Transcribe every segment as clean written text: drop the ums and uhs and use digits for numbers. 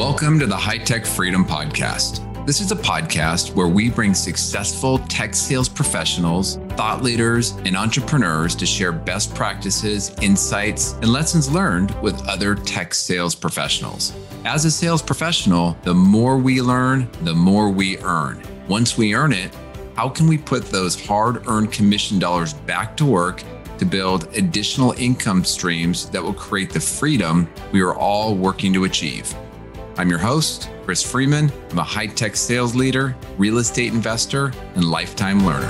Welcome to the High Tech Freedom Podcast. This is a podcast where we bring successful tech sales professionals, thought leaders, and entrepreneurs to share best practices, insights, and lessons learned with other tech sales professionals. As a sales professional, the more we learn, the more we earn. Once we earn it, how can we put those hard-earned commission dollars back to work to build additional income streams that will create the freedom we are all working to achieve? I'm your host, Chris Freeman. I'm a high-tech sales leader, real estate investor, and lifetime learner.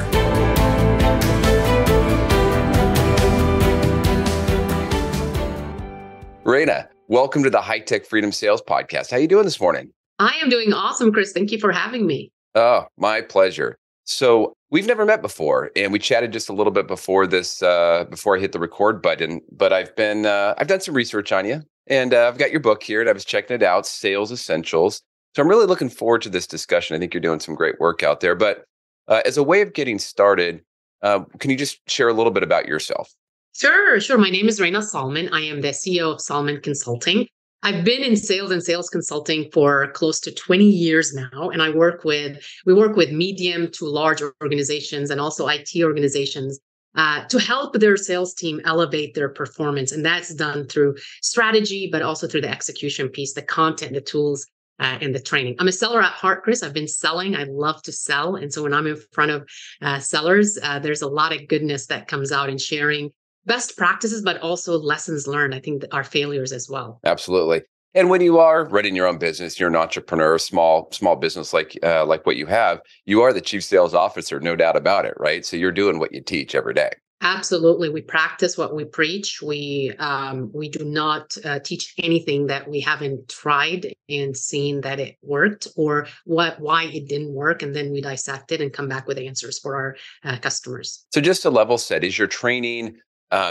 Rana, welcome to the High Tech Freedom Sales Podcast. How are you doing this morning? I am doing awesome, Chris. Thank you for having me. Oh, my pleasure. So we've never met before, and we chatted just a little bit before this, before I hit the record button. But I've done some research on you, and I've got your book here, and I was checking it out, Sales Essentials. So I'm really looking forward to this discussion. I think you're doing some great work out there. But as a way of getting started, can you just share a little bit about yourself? Sure. My name is Rana Salman. I am the CEO of Salman Consulting. I've been in sales and sales consulting for close to 20 years now, and we work with medium to large organizations and also IT organizations to help their sales team elevate their performance. And that's done through strategy, but also through the execution piece, the content, the tools, and the training. I'm a seller at heart, Chris. I've been selling. I love to sell. And so when I'm in front of sellers, there's a lot of goodness that comes out in sharing best practices, but also lessons learned, I think, our failures as well. Absolutely. And when you are running your own business, you're an entrepreneur, small business like what you have, you are the chief sales officer, no doubt about it, right? So you're doing what you teach every day. Absolutely. We practice what we preach. We do not teach anything that we haven't tried and seen that it worked or why it didn't work. And then we dissect it and come back with answers for our customers. So just to level set, is your training,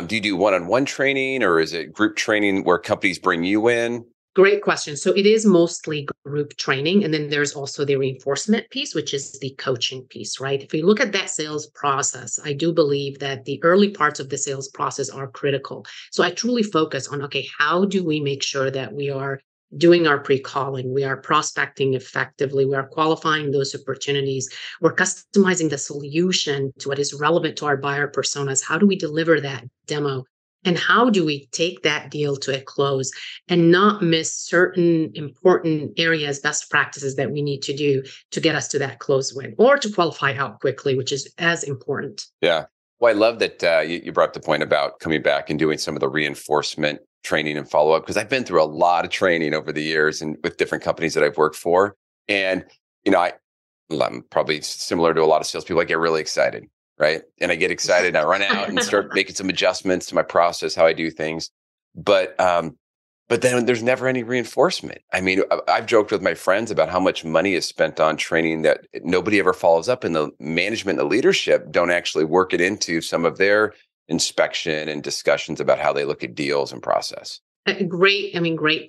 do you do one-on-one training or is it group training where companies bring you in? Great question. So it is mostly group training. And then there's also the reinforcement piece, which is the coaching piece, right? If you look at that sales process, I do believe that the early parts of the sales process are critical. So I truly focus on, okay, how do we make sure that we are doing our pre-calling, we are prospecting effectively, we are qualifying those opportunities, we're customizing the solution to what is relevant to our buyer personas. How do we deliver that demo? And how do we take that deal to a close and not miss certain important areas, best practices that we need to do to get us to that close win or to qualify out quickly, which is as important. Yeah. Well, I love that you brought up the point about coming back and doing some of the reinforcement training and follow-up, because I've been through a lot of training over the years and with different companies that I've worked for. And, I'm probably similar to a lot of salespeople. I get really excited, right? And I get excited, I run out and start making some adjustments to my process, how I do things. But then there's never any reinforcement. I mean, I've joked with my friends about how much money is spent on training that nobody ever follows up, and the management and the leadership don't actually work it into some of their inspection and discussions about how they look at deals and process. Great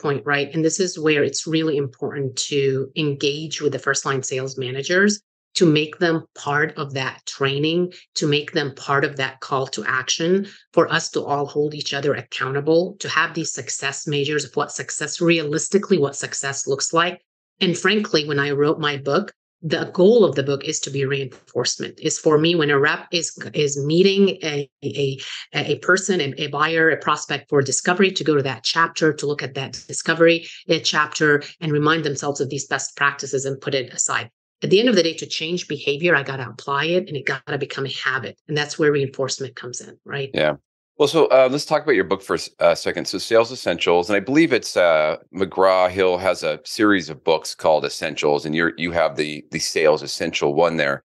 point, right? And this is where it's really important to engage with the first line sales managers, to make them part of that training, to make them part of that call to action, for us to all hold each other accountable, to have these success measures of what success looks like. And frankly, when I wrote my book, the goal of the book is to be reinforcement, is for me when a rep is meeting a person, a buyer, a prospect for discovery, to go to that chapter, to look at that discovery chapter and remind themselves of these best practices and put it aside. At the end of the day, to change behavior, I got to apply it and it got to become a habit. And that's where reinforcement comes in, right? Yeah. Well, so let's talk about your book for a second. So Sales Essentials, and I believe it's McGraw-Hill has a series of books called Essentials, and you have the Sales Essential one there.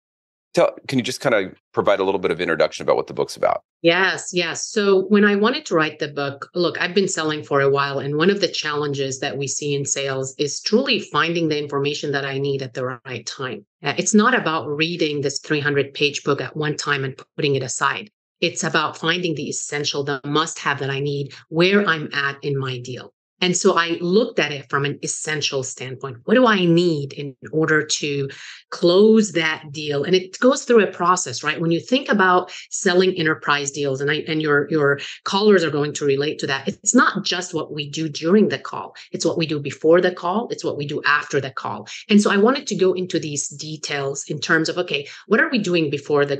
Can you just kind of provide a little bit of introduction about what the book's about? Yes. So when I wanted to write the book, look, I've been selling for a while. And one of the challenges that we see in sales is truly finding the information that I need at the right time. It's not about reading this 300-page book at one time and putting it aside. It's about finding the essential, the must-have that I need where I'm at in my deal. And so I looked at it from an essential standpoint. What do I need in order to close that deal? And it goes through a process, right? When you think about selling enterprise deals, and your callers are going to relate to that, it's not just what we do during the call. It's what we do before the call. It's what we do after the call. And so I wanted to go into these details in terms of, okay, what are we doing before the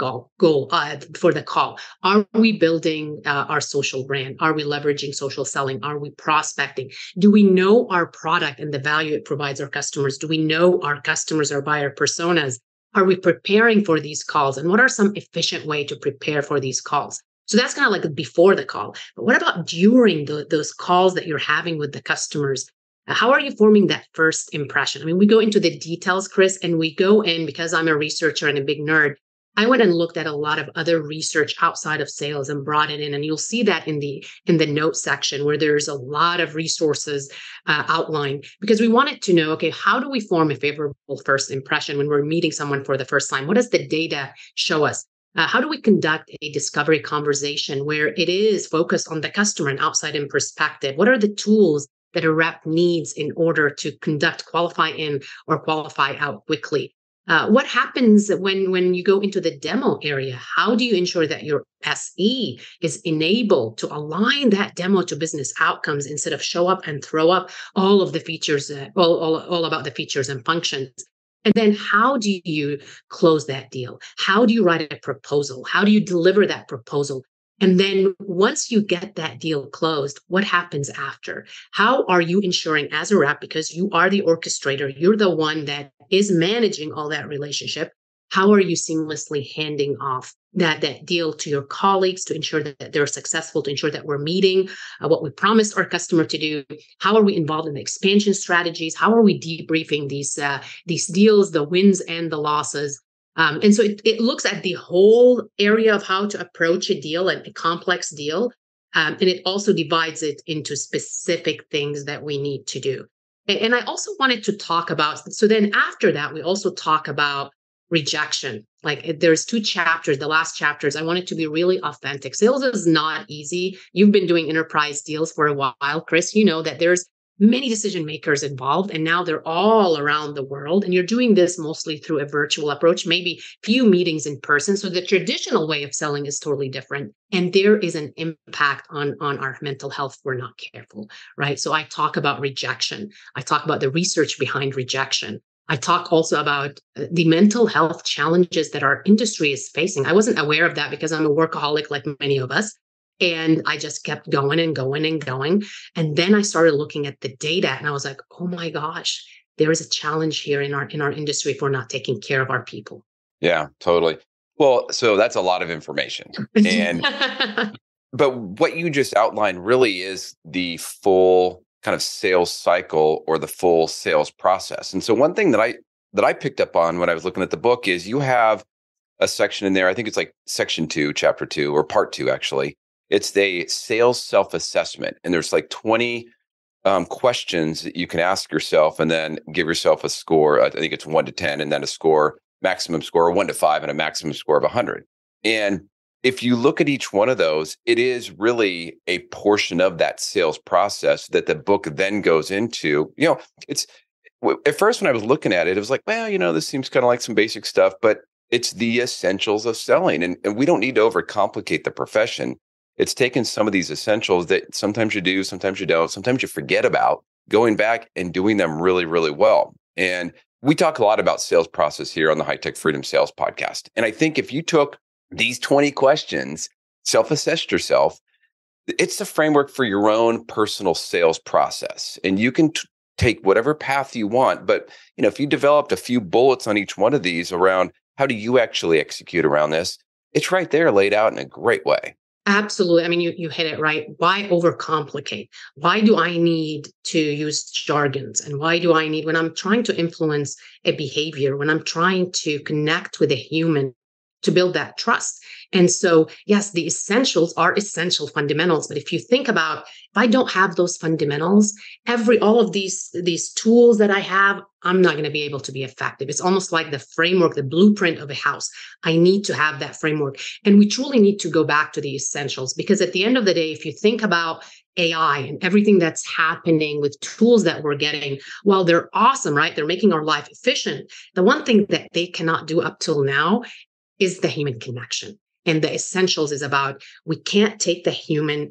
before the call? Are we building our social brand? Are we leveraging social selling? Are we prospecting? Do we know our product and the value it provides our customers? Do we know our customers, our buyer personas? Are we preparing for these calls? And what are some efficient way to prepare for these calls? So that's kind of like before the call. But what about during those calls that you're having with the customers? How are you forming that first impression? I mean, we go into the details, Chris, and we go in because I'm a researcher and a big nerd. I went and looked at a lot of other research outside of sales and brought it in, and you'll see that in the notes section where there's a lot of resources outlined, because we wanted to know, okay, how do we form a favorable first impression when we're meeting someone for the first time? What does the data show us? How do we conduct a discovery conversation where it is focused on the customer and outside in perspective? What are the tools that a rep needs in order to conduct qualify in or qualify out quickly? What happens when you go into the demo area? How do you ensure that your SE is enabled to align that demo to business outcomes instead of show up and throw up all of the features, all about the features and functions? And then how do you close that deal? How do you write a proposal? How do you deliver that proposal? And then once you get that deal closed, what happens after? How are you ensuring as a rep, because you are the orchestrator, you're the one that is managing all that relationship, how are you seamlessly handing off that deal to your colleagues to ensure that they're successful, to ensure that we're meeting what we promised our customer to do? How are we involved in the expansion strategies? How are we debriefing these deals, the wins and the losses? And so it looks at the whole area of how to approach a deal, a complex deal. And it also divides it into specific things that we need to do. And I also wanted to talk about, so then after that, we also talk about rejection. Like there's 2 chapters, the last chapters, I want it to be really authentic. Sales is not easy. You've been doing enterprise deals for a while, Chris. You know that there's many decision makers involved, and now they're all around the world. And you're doing this mostly through a virtual approach, maybe few meetings in person. So the traditional way of selling is totally different. And there is an impact on our mental health if we're not careful, right? So I talk about rejection. I talk about the research behind rejection. I talk also about the mental health challenges that our industry is facing. I wasn't aware of that because I'm a workaholic like many of us. And I just kept going and going and going. And then I started looking at the data and I was like, oh my gosh, there is a challenge here in our industry if we're not taking care of our people. Yeah, totally. Well, so that's a lot of information. And but what you just outlined really is the full kind of sales cycle or the full sales process. And so one thing that I picked up on when I was looking at the book is you have a section in there, I think it's like section 2, chapter 2, or part 2, actually. It's the sales self-assessment. And there's like 20 questions that you can ask yourself and then give yourself a score. I think it's 1 to 10 and then a score, maximum score, 1 to 5 and a maximum score of 100. And if you look at each one of those, it is really a portion of that sales process that the book then goes into. You know, it's at first when I was looking at it, it was like, well, you know, this seems kind of like some basic stuff, but it's the essentials of selling. And we don't need to overcomplicate the profession. It's taken some of these essentials that sometimes you do, sometimes you don't, sometimes you forget about, going back and doing them really, really well. And we talk a lot about sales process here on the High Tech Freedom Sales Podcast. And I think if you took these 20 questions, self-assessed yourself, it's the framework for your own personal sales process. And you can take whatever path you want. But you know, if you developed a few bullets on each one of these around how do you actually execute around this, it's right there laid out in a great way. Absolutely. I mean, you hit it right. Why overcomplicate? Why do I need to use jargons? And why do I need, when I'm trying to influence a behavior, when I'm trying to connect with a human, to build that trust. And so, yes, the essentials are essential fundamentals. But if you think about, if I don't have those fundamentals, all of these tools that I have, I'm not going to be able to be effective. It's almost like the framework, the blueprint of a house. I need to have that framework. And we truly need to go back to the essentials, because at the end of the day, if you think about AI and everything that's happening with tools that we're getting, while they're awesome, right? They're making our life efficient. The one thing that they cannot do up till now is the human connection. And the essentials is about, we can't take the human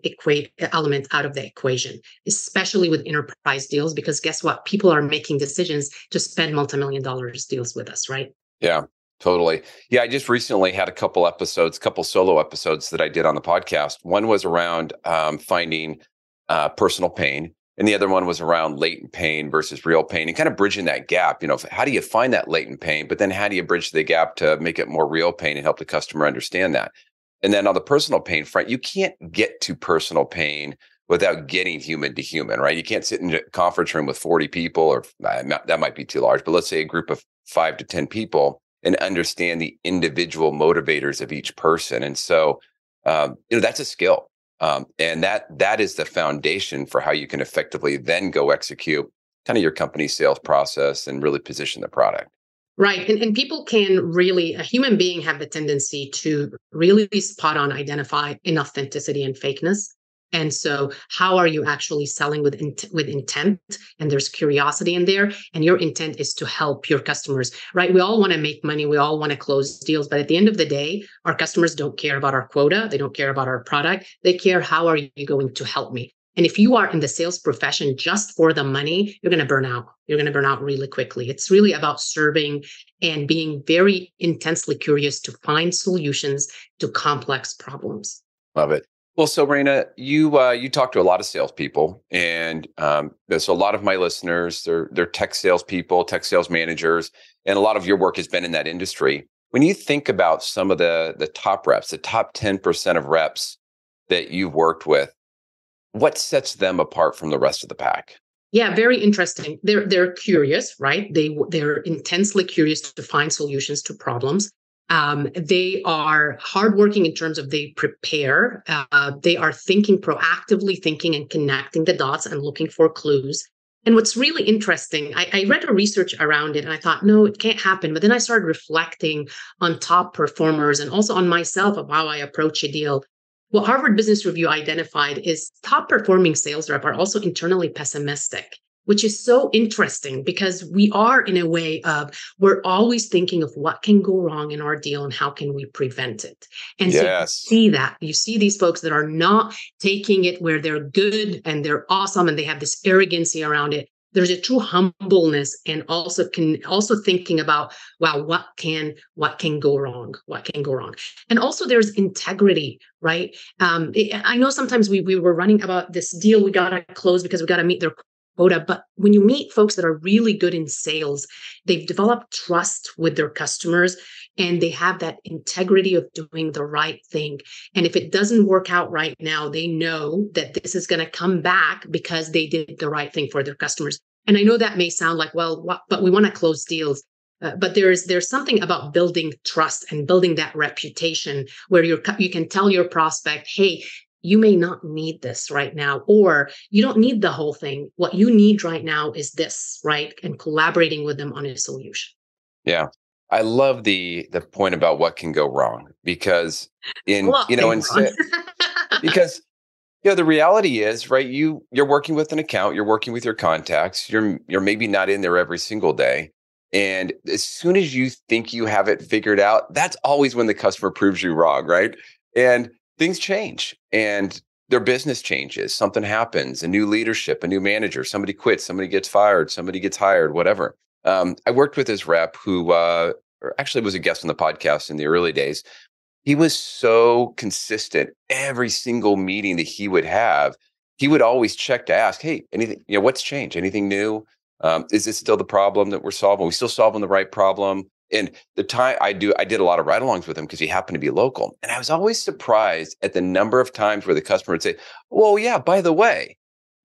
element out of the equation, especially with enterprise deals, because guess what? People are making decisions to spend multi-million-dollar deals with us, right? Yeah, totally. Yeah, I just recently had a couple solo episodes that I did on the podcast. One was around finding personal pain, and the other one was around latent pain versus real pain, and kind of bridging that gap. How do you find that latent pain, but then how do you bridge the gap to make it more real pain and help the customer understand that? And then on the personal pain front, you can't get to personal pain without getting human to human, right? You can't sit in a conference room with 40 people, or that might be too large, but let's say a group of 5 to 10 people, and understand the individual motivators of each person. And so, that's a skill. And that is the foundation for how you can effectively then go execute kind of your company's sales process and really position the product. Right. And people can really, a human being have the tendency to really spot on identify inauthenticity and fakeness. And so how are you actually selling with intent? And there's curiosity in there. And your intent is to help your customers, right? We all want to make money. We all want to close deals. But at the end of the day, our customers don't care about our quota. They don't care about our product. They care, how are you going to help me? And if you are in the sales profession just for the money, you're going to burn out. You're going to burn out really quickly. It's really about serving and being very intensely curious to find solutions to complex problems. Love it. Well, so Rana, you talk to a lot of salespeople, and so a lot of my listeners, they're tech salespeople, tech sales managers, and a lot of your work has been in that industry. When you think about some of the top reps, the top 10% of reps that you've worked with, what sets them apart from the rest of the pack? Yeah, very interesting. They're curious, right? They're intensely curious to find solutions to problems. They are hardworking in terms of they prepare. They are proactively thinking and connecting the dots and looking for clues. And what's really interesting, I read a research around it and I thought, no, it can't happen. But then I started reflecting on top performers and also on myself of how I approach a deal. What Harvard Business Review identified is top performing sales rep are also internally pessimistic, which is so interesting because we are in a way of, we're always thinking of what can go wrong in our deal and how can we prevent it. And Yes. So you see these folks that are not taking it where they're good and they're awesome and they have this arrogancy around it. There's a true humbleness and also thinking about, wow, what can go wrong? What can go wrong? And also there's integrity, right? I know sometimes we were running about this deal we got to close because we got to meet their quota. But when you meet folks that are really good in sales, they've developed trust with their customers and they have that integrity of doing the right thing. And if it doesn't work out right now, they know that this is going to come back because they did the right thing for their customers. And I know that may sound like, but we want to close deals. But there's something about building trust and building that reputation where you can tell your prospect, hey, you may not need this right now, or you don't need the whole thing. What you need right now is this, right? And collaborating with them on a solution. Yeah. I love the point about what can go wrong because because the reality is, right, you're working with an account, you're working with your contacts, you're maybe not in there every single day. And as soon as you think you have it figured out, that's always when the customer proves you wrong, right? And things change and their business changes. Something happens, a new leadership, a new manager, somebody quits, somebody gets fired, somebody gets hired, whatever. I worked with this rep who actually was a guest on the podcast in the early days. He was so consistent. Every single meeting that he would have, he would always check to ask, hey, anything, what's changed? Anything new? Is this still the problem that we're solving? Are we still solving the right problem? And the time I did a lot of ride-alongs with him because he happened to be local. And I was always surprised at the number of times where the customer would say, well, yeah, by the way,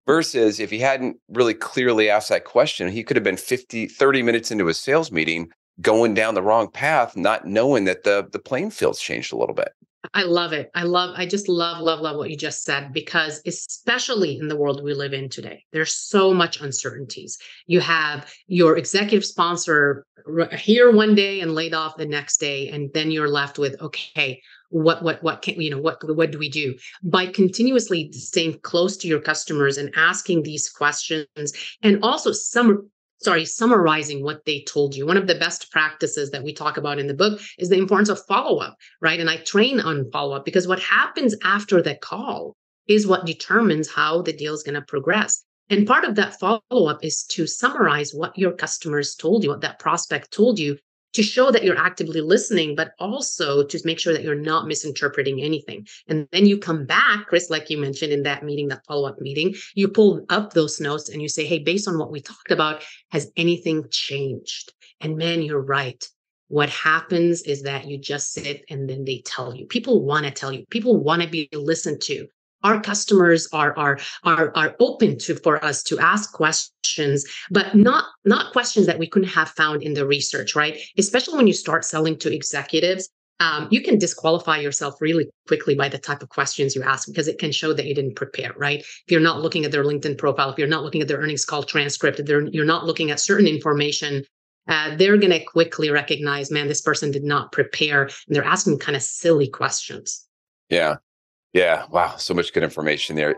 versus if he hadn't really clearly asked that question, he could have been 30 minutes into a sales meeting going down the wrong path, not knowing that the playing field's changed a little bit. I love it. I just love what you just said, because especially in the world we live in today, there's so much uncertainties. You have your executive sponsor here one day and laid off the next day. And then you're left with, okay, what can, what do we do? By continuously staying close to your customers and asking these questions, and also summarizing what they told you. One of the best practices that we talk about in the book is the importance of follow-up, right? And I train on follow-up, because what happens after the call is what determines how the deal is going to progress. And part of that follow-up is to summarize what your customers told you, what that prospect told you, to show that you're actively listening, but also to make sure that you're not misinterpreting anything. And then you come back, Chris, like you mentioned in that meeting, that follow-up meeting, you pull up those notes and you say, hey, based on what we talked about, has anything changed? And man, you're right. What happens is that you just sit and then they tell you. People want to tell you. People want to be listened to. Our customers are open for us to ask questions, but not questions that we couldn't have found in the research, right? Especially when you start selling to executives, you can disqualify yourself really quickly by the type of questions you ask, because it can show that you didn't prepare, right? If you're not looking at their LinkedIn profile, if you're not looking at their earnings call transcript, if you're not looking at certain information, they're going to quickly recognize, man, this person did not prepare, and they're asking kind of silly questions. Yeah. Yeah. Wow. So much good information there.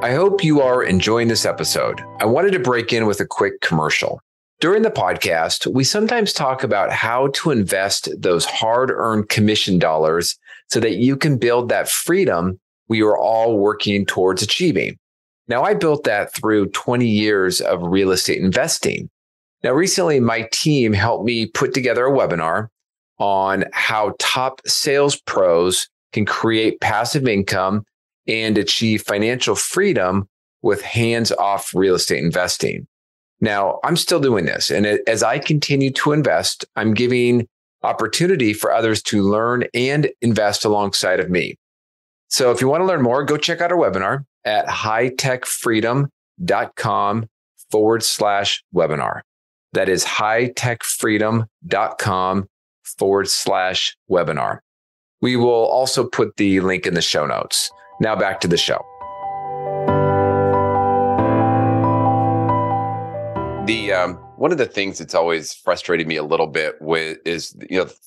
I hope you are enjoying this episode. I wanted to break in with a quick commercial. During the podcast, we sometimes talk about how to invest those hard-earned commission dollars so that you can build that freedom we are all working towards achieving. Now, I built that through 20 years of real estate investing. Now, recently, my team helped me put together a webinar on how top sales pros can create passive income and achieve financial freedom with hands-off real estate investing. Now, I'm still doing this. And as I continue to invest, I'm giving opportunity for others to learn and invest alongside of me. So if you want to learn more, go check out our webinar at hightechfreedom.com/webinar. That is hightechfreedom.com/webinar. We will also put the link in the show notes. Now back to the show. One of the things that's always frustrated me a little bit with is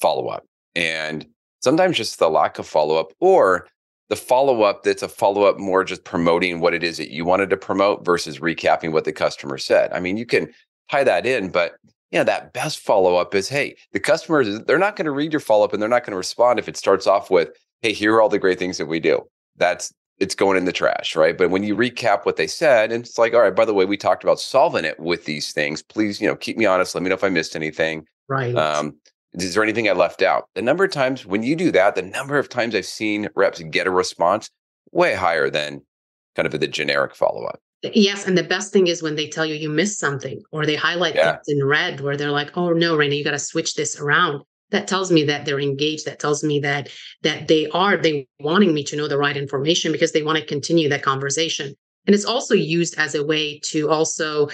follow-up, and sometimes just the lack of follow-up, or the follow-up that's a follow-up more just promoting what it is that you wanted to promote versus recapping what the customer said. I mean, you can tie that in, but that best follow-up is, hey, the customers, they're not going to read your follow-up and they're not going to respond if it starts off with, hey, here are all the great things that we do. It's going in the trash, right? But when you recap what they said, and it's like, all right, by the way, we talked about solving it with these things. Please, keep me honest. Let me know if I missed anything. Right. Is there anything I left out? The number of times when you do that, the number of times I've seen reps get a response way higher than kind of the generic follow-up. Yes. And the best thing is when they tell you missed something, or they highlight things in red where they're like, oh no, Rana, you got to switch this around. That tells me that they're engaged. That tells me that they wanting me to know the right information, because they want to continue that conversation. And it's also used as a way to also,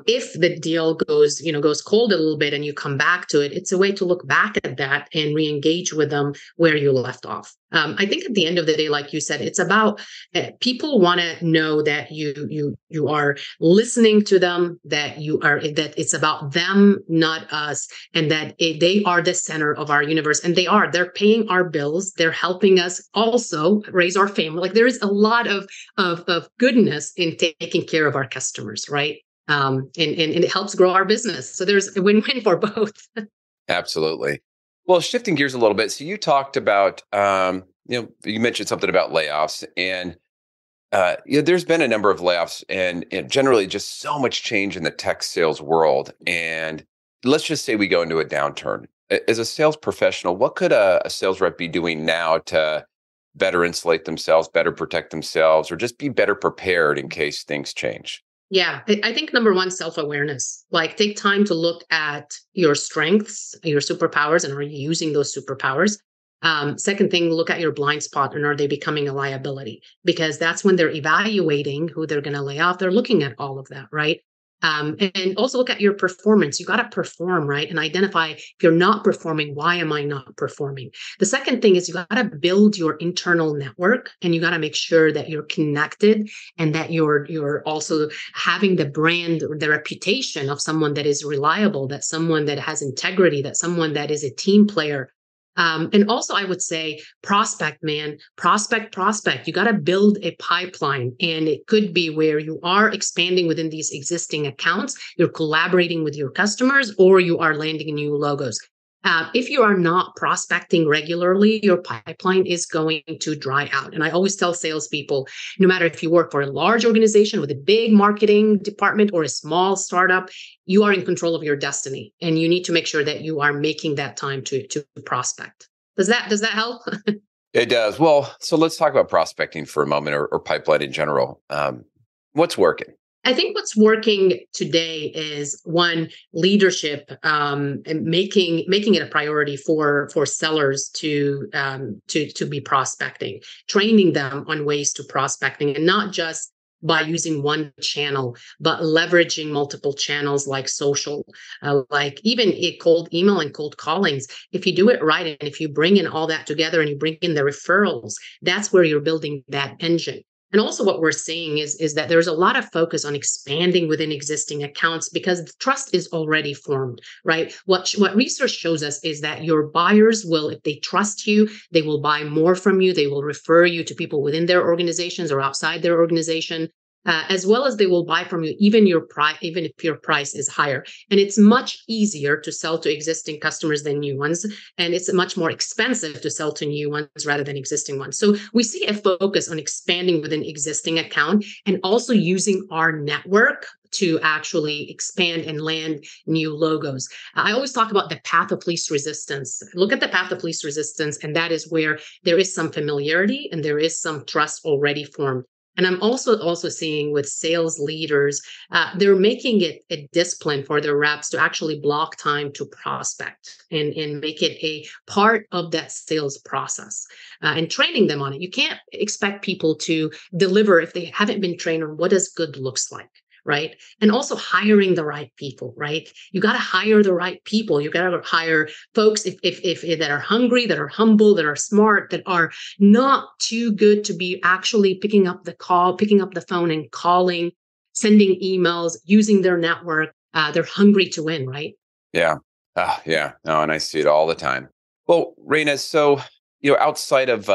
if the deal goes cold a little bit and you come back to it, it's a way to look back at that and re-engage with them where you left off. I think at the end of the day, like you said, it's about people want to know that you are listening to them, that it's about them, not us, and that they are the center of our universe. And they're paying our bills. They're helping us also raise our family. Like, there is a lot of goodness in taking care of our customers, right? And it helps grow our business. So there's a win-win for both. Absolutely. Well, shifting gears a little bit. So you talked about, you mentioned something about layoffs, and there's been a number of layoffs, and generally just so much change in the tech sales world. And let's just say we go into a downturn. As a sales professional, what could a sales rep be doing now to better insulate themselves, better protect themselves, or just be better prepared in case things change? Yeah, I think number one, self-awareness. Like, take time to look at your strengths, your superpowers, and are you using those superpowers? Second thing, look at your blind spot, and are they becoming a liability? Because that's when they're evaluating who they're going to lay off. They're looking at all of that, right? And also look at your performance. You got to perform, right? And identify if you're not performing, why am I not performing? The second thing is you got to build your internal network, and you got to make sure that you're connected and that you're also having the brand or the reputation of someone that is reliable, that someone that has integrity, that someone that is a team player. And also, I would say prospect, man, prospect. You got to build a pipeline. And it could be where you are expanding within these existing accounts, you're collaborating with your customers, or you are landing new logos. If you are not prospecting regularly, your pipeline is going to dry out. And I always tell salespeople, no matter if you work for a large organization with a big marketing department or a small startup, you are in control of your destiny, and you need to make sure that you are making that time to prospect. Does that help? It does. Well, so let's talk about prospecting for a moment, or pipeline in general. What's working? I think what's working today is one, leadership, and making it a priority for sellers to be prospecting, training them on ways to prospecting, and not just by using one channel, but leveraging multiple channels like social, like even a cold email and cold callings. If you do it right, and if you bring in all that together and you bring in the referrals, that's where you're building that engine. And also what we're seeing is that there's a lot of focus on expanding within existing accounts because the trust is already formed, right? What research shows us is that your buyers will, if they trust you, they will buy more from you. They will refer you to people within their organizations or outside their organization. As well as they will buy from you, even if your price is higher. And it's much easier to sell to existing customers than new ones. And it's much more expensive to sell to new ones rather than existing ones. So we see a focus on expanding within existing account and also using our network to actually expand and land new logos. I always talk about the path of least resistance. Look at the path of least resistance, and that is where there is some familiarity and there is some trust already formed. And I'm also seeing with sales leaders, they're making it a discipline for their reps to actually block time to prospect and make it a part of that sales process, and training them on it. You can't expect people to deliver if they haven't been trained on what does good looks like. Right. And also hiring the right people, right? You got to hire the right people. You got to hire folks if that are hungry, that are humble, that are smart, that are not too good to be actually picking up the phone and calling, sending emails, using their network. They're hungry to win, right? Yeah. Yeah. No, and I see it all the time. Well, Raina, so outside of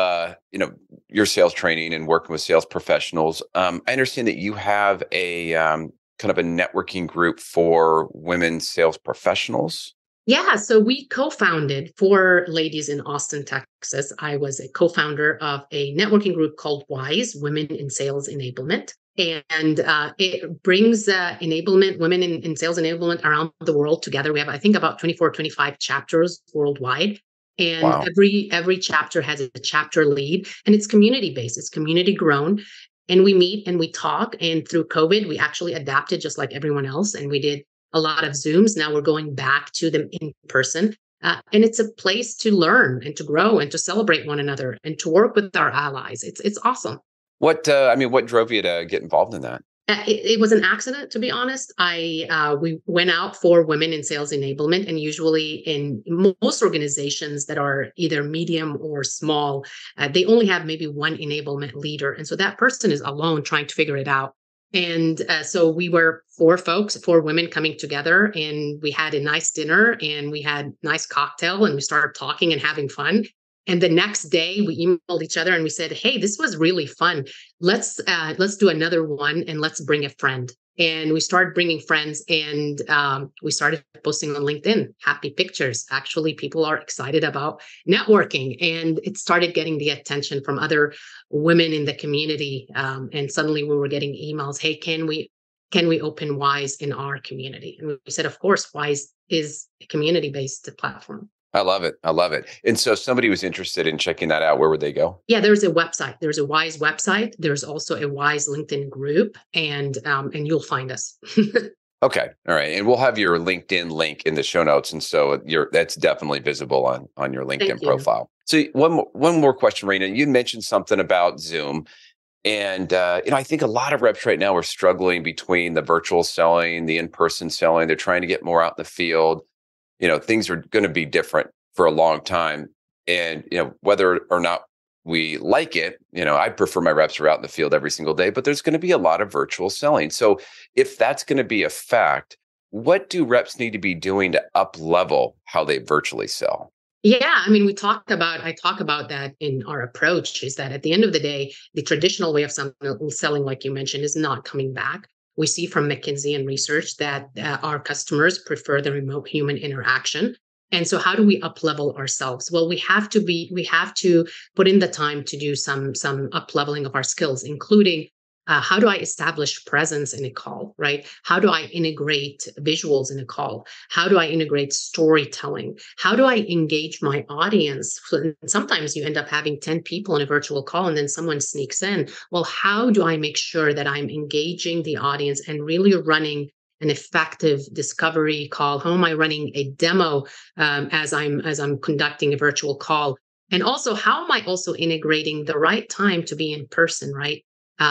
your sales training and working with sales professionals, I understand that you have a kind of a networking group for women sales professionals. Yeah, so we co-founded for ladies in Austin, Texas. I was a co-founder of a networking group called WISE, Women in Sales Enablement. And it brings enablement, women in sales enablement around the world together. We have, I think, about 24, 25 chapters worldwide. And Wow. every chapter has a chapter lead, and it's community based, it's community grown. And we meet and we talk. And through COVID, we actually adapted just like everyone else. And we did a lot of Zooms. Now we're going back to them in person. And it's a place to learn and to grow and to celebrate one another and to work with our allies. It's awesome. What drove you to get involved in that? It was an accident, to be honest. We went out for women in sales enablement, and usually in most organizations that are either medium or small, they only have maybe one enablement leader, and so that person is alone trying to figure it out. And so we were four women coming together, and we had a nice dinner, and we had nice cocktail, and we started talking and having fun. And the next day we emailed each other and we said, hey, this was really fun. Let's do another one and let's bring a friend. And we started bringing friends, and we started posting on LinkedIn, happy pictures. Actually, people are excited about networking, and it started getting the attention from other women in the community. And suddenly we were getting emails, hey, can we open WISE in our community? And we said, of course, WISE is a community-based platform. I love it. And so if somebody was interested in checking that out, where would they go? Yeah, there's a website. There's a WISE website. There's also a WISE LinkedIn group, and you'll find us. Okay. All right. And we'll have your LinkedIn link in the show notes. And so that's definitely visible on your LinkedIn profile. So one more question, Raina. You mentioned something about Zoom. And, I think a lot of reps right now are struggling between the virtual selling, the in-person selling. They're trying to get more out in the field. Things are going to be different for a long time. And, whether or not we like it, I prefer my reps are out in the field every single day, but there's going to be a lot of virtual selling. So if that's going to be a fact, what do reps need to be doing to up level how they virtually sell? Yeah, I mean, I talk about that in our approach, is that at the end of the day, the traditional way of selling, like you mentioned, is not coming back. We see from McKinsey and research that our customers prefer the remote human interaction. And so how do we up level ourselves? Well, we have to put in the time to do some up leveling of our skills, including how do I establish presence in a call, right? How do I integrate visuals in a call? How do I integrate storytelling? How do I engage my audience? Sometimes you end up having 10 people in a virtual call and then someone sneaks in. Well, how do I make sure that I'm engaging the audience and really running an effective discovery call? How am I running a demo as I'm conducting a virtual call? And also, how am I also integrating the right time to be in person, right?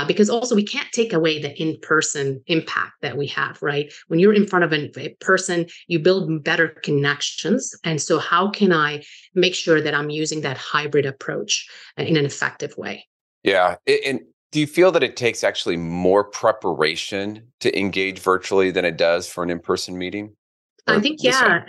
Because also we can't take away the in-person impact that we have, right? When you're in front of a person, you build better connections. And so how can I make sure that I'm using that hybrid approach in an effective way? Yeah. And do you feel that it takes actually more preparation to engage virtually than it does for an in-person meeting? I think, yeah,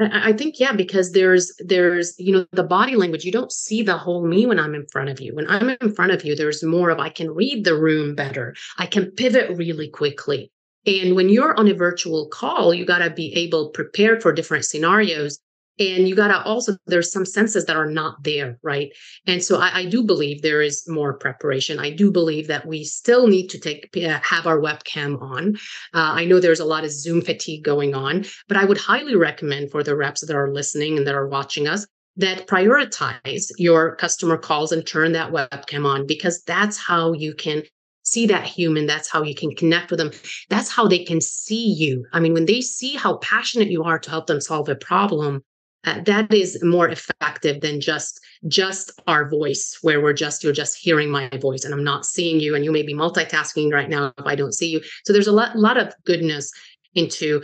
because there's, the body language. You don't see the whole me when I'm in front of you. When I'm in front of you, there's more of, I can read the room better. I can pivot really quickly. And when you're on a virtual call, you got to be able prepared for different scenarios. And you got to also, there's some senses that are not there, right? And so I do believe there is more preparation. I do believe that we still need to have our webcam on. I know there's a lot of Zoom fatigue going on, but I would highly recommend for the reps that are listening and that are watching us that prioritize your customer calls and turn that webcam on, because that's how you can see that human. That's how you can connect with them. That's how they can see you. I mean, when they see how passionate you are to help them solve a problem, that is more effective than just our voice, where you're just hearing my voice and I'm not seeing you, and you may be multitasking right now if I don't see you. So there's a lot of goodness into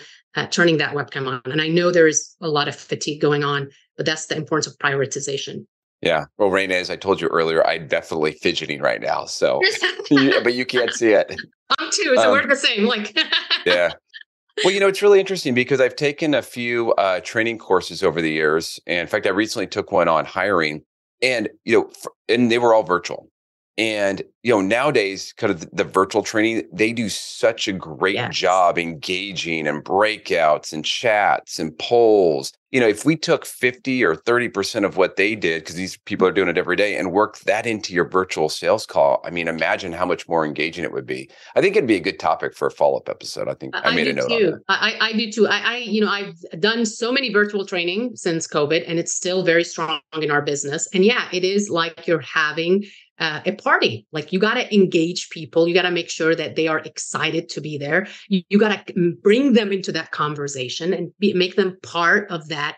turning that webcam on. And I know there is a lot of fatigue going on, but that's the importance of prioritization. Yeah. Well, Rana, as I told you earlier, I'm definitely fidgeting right now. So, but you can't see it. I'm too. So we're the same. Yeah. Well, it's really interesting because I've taken a few training courses over the years. And in fact, I recently took one on hiring, and, and they were all virtual. And, nowadays, kind of the virtual training, they do such a great job engaging and breakouts and chats and polls. If we took 50 or 30% of what they did, because these people are doing it every day, and worked that into your virtual sales call, I mean, imagine how much more engaging it would be. I think it'd be a good topic for a follow-up episode. I think I made a note on that. I do too. I've done so many virtual training since COVID, and it's still very strong in our business. And yeah, it is like you're having a party. Like, you got to engage people. You got to make sure that they are excited to be there. You got to bring them into that conversation and make them part of that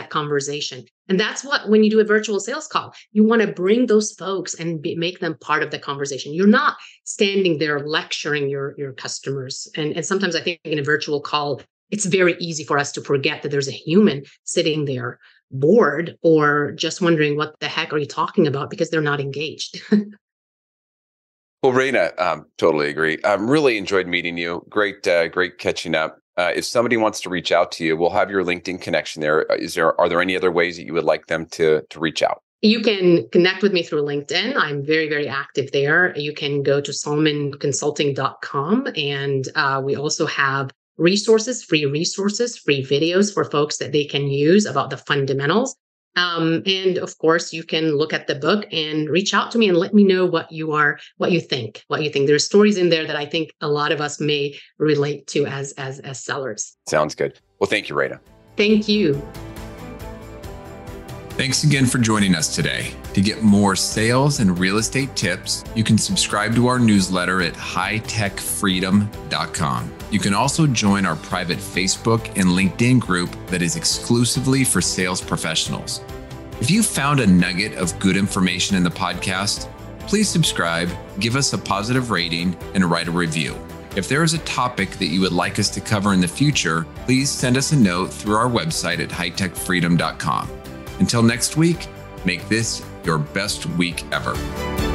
conversation. And that's what, when you do a virtual sales call, you want to bring those folks and make them part of the conversation. You're not standing there lecturing your customers. And sometimes I think in a virtual call, it's very easy for us to forget that there's a human sitting there bored or just wondering what the heck are you talking about, because they're not engaged. Well, Rana, totally agree. Really enjoyed meeting you. Great catching up. If somebody wants to reach out to you, we'll have your LinkedIn connection there. Are there any other ways that you would like them to reach out? You can connect with me through LinkedIn. I'm very, very active there. You can go to salmanconsulting.com, and we also have free videos for folks that they can use about the fundamentals. And of course, you can look at the book and reach out to me and let me know what you think. There's stories in there that I think a lot of us may relate to as sellers. Sounds good. Well, thank you, Rana. Thank you. Thanks again for joining us today. To get more sales and real estate tips, you can subscribe to our newsletter at hightechfreedom.com. You can also join our private Facebook and LinkedIn group that is exclusively for sales professionals. If you found a nugget of good information in the podcast, please subscribe, give us a positive rating, and write a review. If there is a topic that you would like us to cover in the future, please send us a note through our website at hightechfreedom.com. Until next week, make this your best week ever.